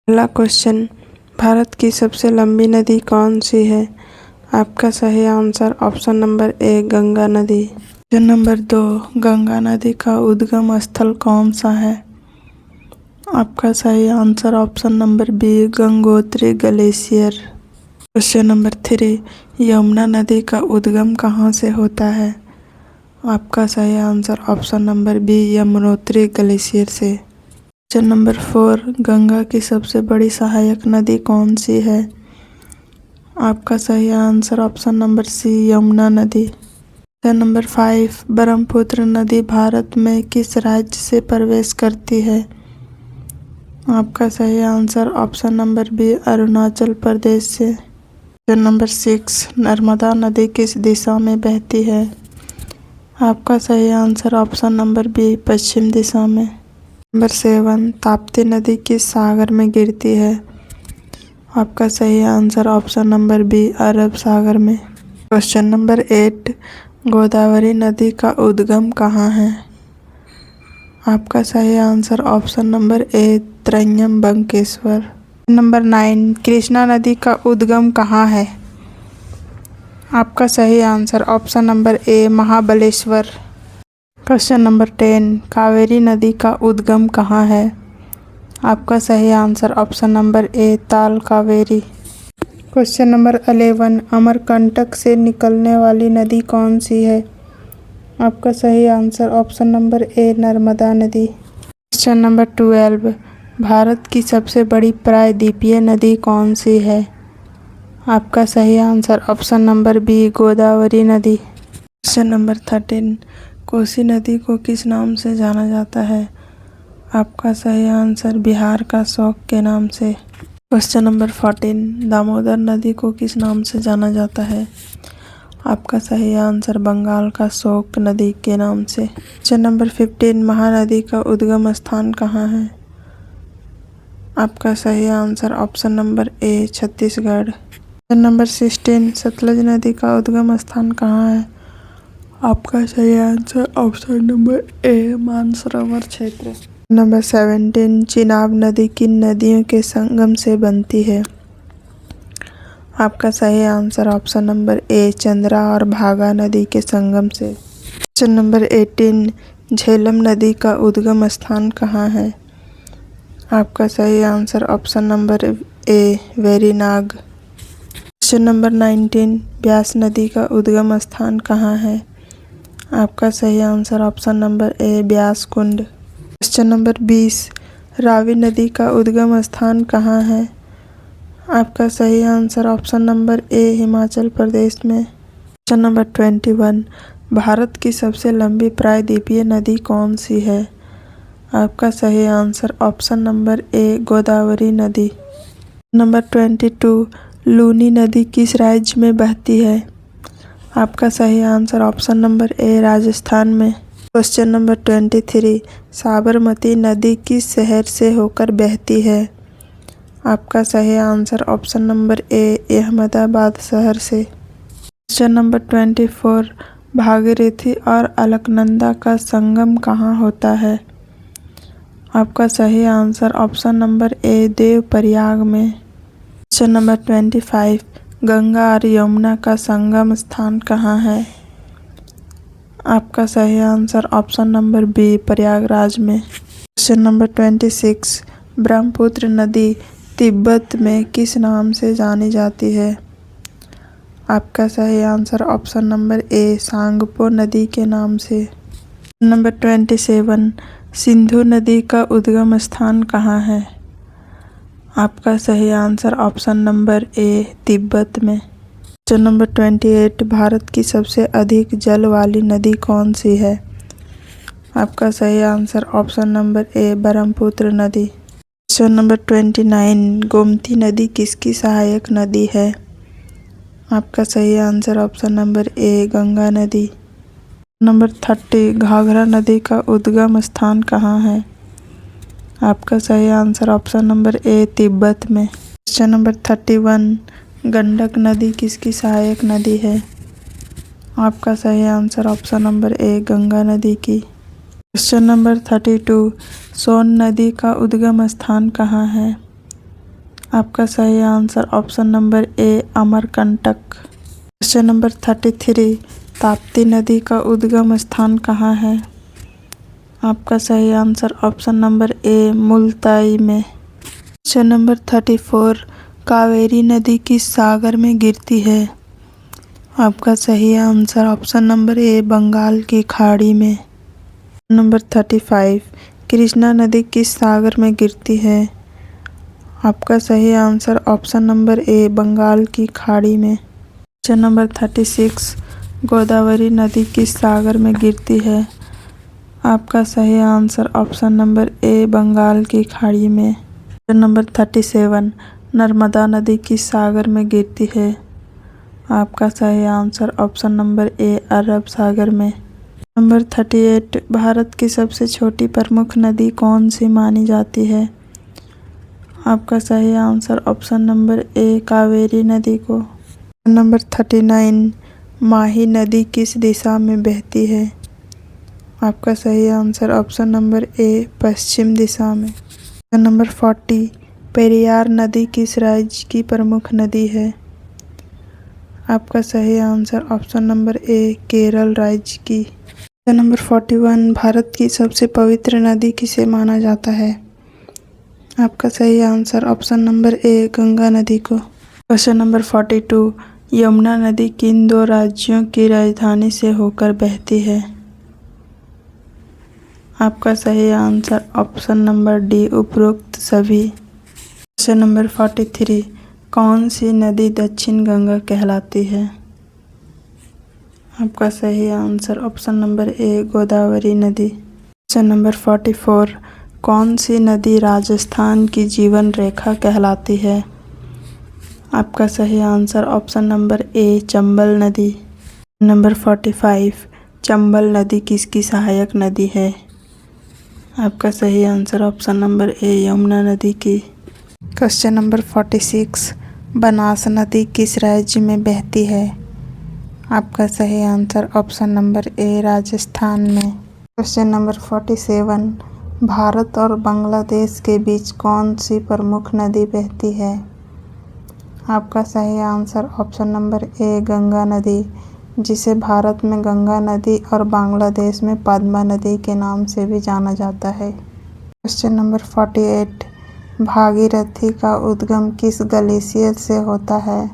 पहला क्वेश्चन, भारत की सबसे लंबी नदी कौन सी है? आपका सही answer option number A Ganga नदी। क्वेश्चन नंबर 2, गंगा नदी का उद्गम स्थल कौन सा है? आपका सही answer option number B Gangotri glacier. Question number 3, Yamuna नदी का उद्गम कहाँ से होता है? आपका सही answer option number B Yamunotri glacier से। क्वेश्चन नंबर 4, गंगा की सबसे बड़ी सहायक नदी कौन सी है? आपका सही answer option number C Yamuna नदी। क्वेश्चन नंबर 5, ब्रह्मपुत्र नदी भारत में किस राज्य से प्रवेश करती है? आपका सही answer option number B Arunachal Pradesh से। क्वेश्चन नंबर 6, नर्मदा नदी किस दिशा में बहती है? आपका सही आंसर ऑप्शन नंबर बी पश्चिम दिशा में। नंबर 7, ताप्ती नदी किस सागर में गिरती है? आपका सही आंसर ऑप्शन नंबर बी अरब सागर में। क्वेश्चन नंबर 8, गोदावरी नदी का उद्गम कहाँ है? आपका सही आंसर ऑप्शन नंबर ए त्रयंबकेश्वर। नंबर 9, कृष्णा नदी का उद्गम कहाँ है? आपका सही आंसर ऑप्शन नंबर ए महाबलेश्वर। क्वेश्चन नंबर 10, कावेरी नदी का उद्गम कहाँ है? आपका सही आंसर ऑप्शन नंबर ए ताल कावेरी। क्वेश्चन नंबर 11, अमरकंटक से निकलने वाली नदी कौन सी है? आपका सही answer option number A Narmada नदी। क्वेश्चन नंबर 12, भारत की सबसे बड़ी प्रायद्वीपीय नदी कौन सी है? आपका सही answer option number B Godavari नदी। क्वेश्चन नंबर 13, कोसी नदी को किस नाम से जाना जाता है? आपका सही आंसर बिहार का शौक के नाम से। क्वेश्चन नंबर 14, दामोदर नदी को किस नाम से जाना जाता है? आपका सही आंसर बंगाल का शौक नदी के नाम से। क्वेश्चन नंबर 15, महानदी का उद्गम स्थान कहाँ है? आपका सही आंसर ऑप्शन नंबर ए छत्तीसगढ़। क्वेश्चन नंबर 16, सतलज नदी का उद्गम स्थान कहाँ है? आपका सही आंसर ऑप्शन नंबर ए मानसरोवर क्षेत्र। नंबर 17, चिनाब नदी किन नदियों के संगम से बनती है? आपका सही आंसर ऑप्शन नंबर ए चंद्रा और भागा नदी के संगम से। क्वेश्चन नंबर 18, झेलम नदी का उद्गम स्थान कहाँ है? आपका सही answer option number A Verinag. Question number 19, Beas नदी का उद्गम स्थान कहाँ है? आपका सही answer option number A Beas Kund. Question number 20, Ravi नदी का उद्गम स्थान कहाँ है? आपका सही answer option number A Himachal Pradesh में। क्वेश्चन नंबर 21, भारत की सबसे लंबी प्रायद्वीपीय नदी कौन सी है? आपका सही answer option number A Godavari नदी। नंबर 22, लूनी नदी किस राज्य में बहती है? आपका सही answer option number A Rajasthan में। क्वेश्चन नंबर 23, साबरमती नदी किस शहर से होकर बहती है? आपका सही आंसर ऑप्शन नंबर ए अहमदाबाद शहर से। क्वेश्चन नंबर 24, भागीरथी और अलकनंदा का संगम कहाँ होता है? आपका सही answer option number A Devprayag में। क्वेश्चन नंबर 25, गंगा और यमुना का संगम स्थान कहाँ है? आपका सही answer option number B Prayagraj में। क्वेश्चन नंबर 26, ब्रह्मपुत्र नदी तिब्बत में किस नाम से जानी जाती है? आपका सही answer option number A Tsangpo नदी के नाम से। नंबर 27, सिंधु नदी का उद्गम स्थान कहाँ है? आपका सही answer option number A Tibet में। क्वेश्चन नंबर 28, भारत की सबसे अधिक जल वाली नदी कौन सी है? आपका सही answer option number A Brahmaputra नदी। क्वेश्चन नंबर 29, गोमती नदी किसकी सहायक नदी है? आपका सही answer option number A Ganga नदी। नंबर 30, घाघरा नदी का उद्गम स्थान कहाँ है? आपका सही answer option number A Tibet में। क्वेश्चन नंबर 31, गंडक नदी किसकी सहायक नदी है? आपका सही answer option number A Ganga नदी की। क्वेश्चन नंबर 32, सोन नदी का उद्गम स्थान कहाँ है? आपका सही answer option number A Amarkantak. Question number 33, Tapti नदी का उद्गम स्थान कहाँ है? आपका सही answer option number A Multai में। क्वेश्चन नंबर 34, कावेरी नदी किस सागर में गिरती है? आपका सही answer option number A Bengal की खाड़ी में। नंबर 35, कृष्णा नदी किस सागर में गिरती है? आपका सही answer option number A Bengal की खाड़ी में। क्वेश्चन नंबर 36, गोदावरी नदी किस सागर में गिरती है? आपका सही answer option number A Bengal की खाड़ी में। क्वेश्चन नंबर 37, नर्मदा नदी किस सागर में गिरती है? आपका सही आंसर ऑप्शन नंबर ए अरब सागर में। नंबर 38, भारत की सबसे छोटी प्रमुख नदी कौन सी मानी जाती है? आपका सही आंसर ऑप्शन नंबर ए कावेरी नदी को। नंबर 39, माही नदी किस दिशा में बहती है? आपका सही आंसर ऑप्शन नंबर ए पश्चिम दिशा में। नंबर 40, पेरियार नदी किस राज्य की प्रमुख नदी है? आपका सही आंसर ऑप्शन नंबर ए केरल राज्य की। नंबर 41, भारत की सबसे पवित्र नदी किसे माना जाता है? आपका सही answer option number A Ganga नदी को। क्वेश्चन नंबर 42, यमुना नदी किन दो राज्यों की राजधानी से होकर बहती है? आपका सही आंसर ऑप्शन नंबर डी उपरोक्त सभी। क्वेश्चन नंबर 43, कौन सी नदी दक्षिण गंगा कहलाती है? आपका सही answer option number A Godavari नदी। क्वेश्चन नंबर 44, कौन सी नदी राजस्थान की जीवन रेखा कहलाती है? आपका सही आंसर ऑप्शन नंबर ए चंबल नदी। नंबर 45, चंबल नदी किसकी सहायक नदी है? आपका सही आंसर ऑप्शन नंबर ए यमुना नदी की। क्वेश्चन नंबर 46, बनास नदी किस राज्य में बहती है? आपका सही answer option number A Rajasthan में। क्वेश्चन नंबर 47, भारत और बांग्लादेश के बीच कौन सी प्रमुख नदी बहती है? आपका सही answer option number A Ganga नदी, जिसे भारत में गंगा नदी और बांग्लादेश में पद्मा नदी के नाम से भी जाना जाता है। क्वेश्चन नंबर 48, भागीरथी का उद्गम किस ग्लेशियर से होता है?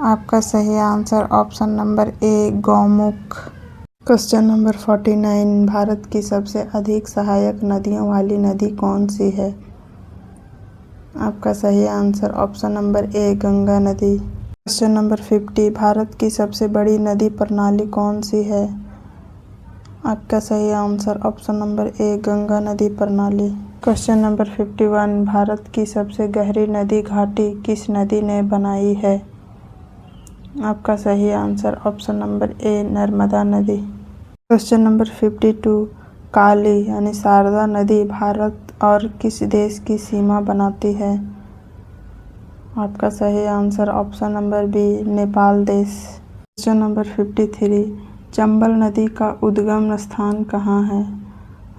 आपका सही आंसर ऑप्शन नंबर ए गौमुख। क्वेश्चन नंबर 49, भारत की सबसे अधिक सहायक नदियों वाली नदी कौन सी है? आपका सही answer option number A Ganga नदी। क्वेश्चन नंबर 50, भारत की सबसे बड़ी नदी प्रणाली कौन सी है? आपका सही answer option number A Ganga नदी प्रणाली। क्वेश्चन नंबर 51, भारत की सबसे गहरी नदी घाटी किस नदी ने बनाई है? आपका सही answer option number A Narmada नदी। क्वेश्चन नंबर 52, काली यानी शारदा नदी भारत और किस देश की सीमा बनाती है? आपका सही answer option number B Nepal देश। क्वेश्चन नंबर 53, चंबल नदी का उद्गम स्थान कहाँ है?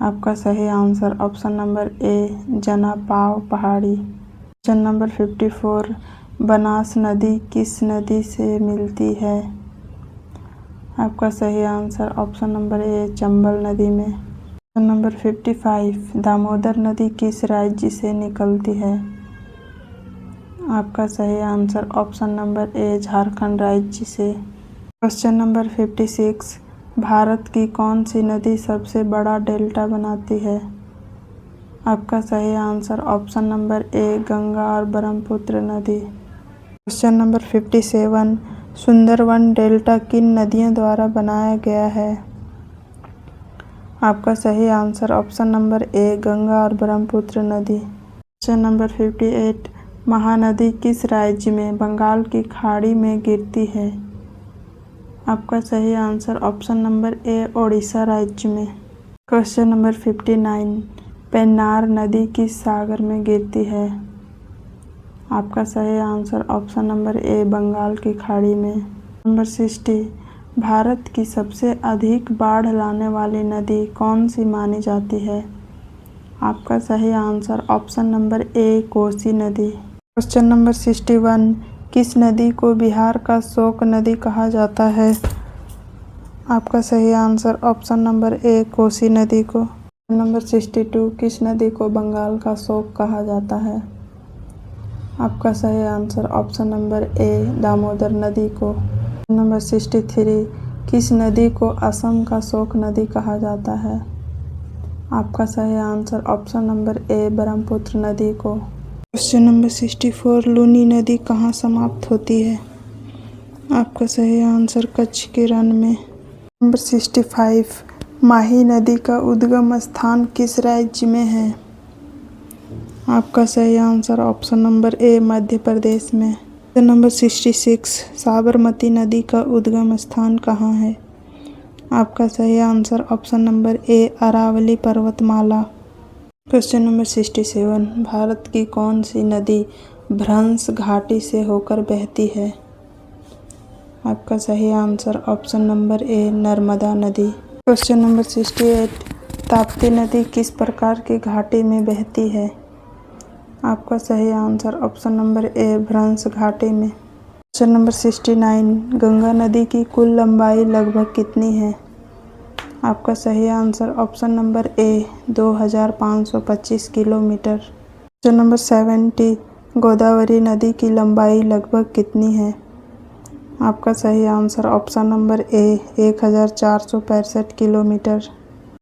आपका सही answer option number A Janapav पहाड़ी। क्वेश्चन नंबर 54, बनास नदी किस नदी से मिलती है? आपका सही आंसर ऑप्शन नंबर ए चंबल नदी में। क्वेश्चन नंबर 55, दामोदर नदी किस राज्य से निकलती है? आपका सही आंसर ऑप्शन नंबर ए झारखंड राज्य से। क्वेश्चन नंबर 56, भारत की कौन सी नदी सबसे बड़ा डेल्टा बनाती है? आपका सही answer option number A Ganga और ब्रह्मपुत्र नदी। क्वेश्चन नंबर 57, सुंदरवन डेल्टा किन नदियों द्वारा बनाया गया है? आपका सही answer option number A Ganga और ब्रह्मपुत्र नदी। क्वेश्चन नंबर 58, महानदी किस राज्य में बंगाल की खाड़ी में गिरती है? आपका सही आंसर ऑप्शन नंबर ए ओडिशा राज्य में। क्वेश्चन नंबर 59, पेन्नार नदी किस सागर में गिरती है? आपका सही answer option number A Bengal की खाड़ी में। नंबर 60, भारत की सबसे अधिक बाढ़ लाने वाली नदी कौन सी मानी जाती है? आपका सही answer option number A Kosi नदी। क्वेश्चन नंबर 61, किस नदी को बिहार का शोक नदी कहा जाता है? आपका सही answer option number A Kosi नदी को। नंबर 62, किस नदी को बंगाल का शोक कहा जाता है? आपका सही आंसर ऑप्शन नंबर ए दामोदर नदी को। नंबर 63, किस नदी को असम का शोक नदी कहा जाता है? आपका सही answer option number A Brahmaputra नदी को। क्वेश्चन नंबर 64, लूनी नदी कहाँ समाप्त होती है? आपका सही आंसर कच्छ के रण में। नंबर 65, माही नदी का उद्गम स्थान किस राज्य में है? आपका सही आंसर ऑप्शन नंबर ए मध्य प्रदेश में। नंबर 66, साबरमती नदी का उद्गम स्थान कहाँ है? आपका सही answer option number A Aravalli पर्वतमाला। क्वेश्चन नंबर 67, भारत की कौन सी नदी भ्रंश घाटी से होकर बहती है? आपका सही answer option number A Narmada नदी। क्वेश्चन नंबर 68, ताप्ती नदी किस प्रकार की घाटी में बहती है? आपका सही आंसर ऑप्शन नंबर ए भ्रंश घाटी में। क्वेश्चन नंबर 69, गंगा नदी की कुल लंबाई लगभग कितनी है? आपका सही आंसर ऑप्शन नंबर ए 2525 किलोमीटर। क्वेश्चन नंबर 70, गोदावरी नदी की लंबाई लगभग कितनी है? आपका सही आंसर ऑप्शन नंबर ए 1465 किलोमीटर।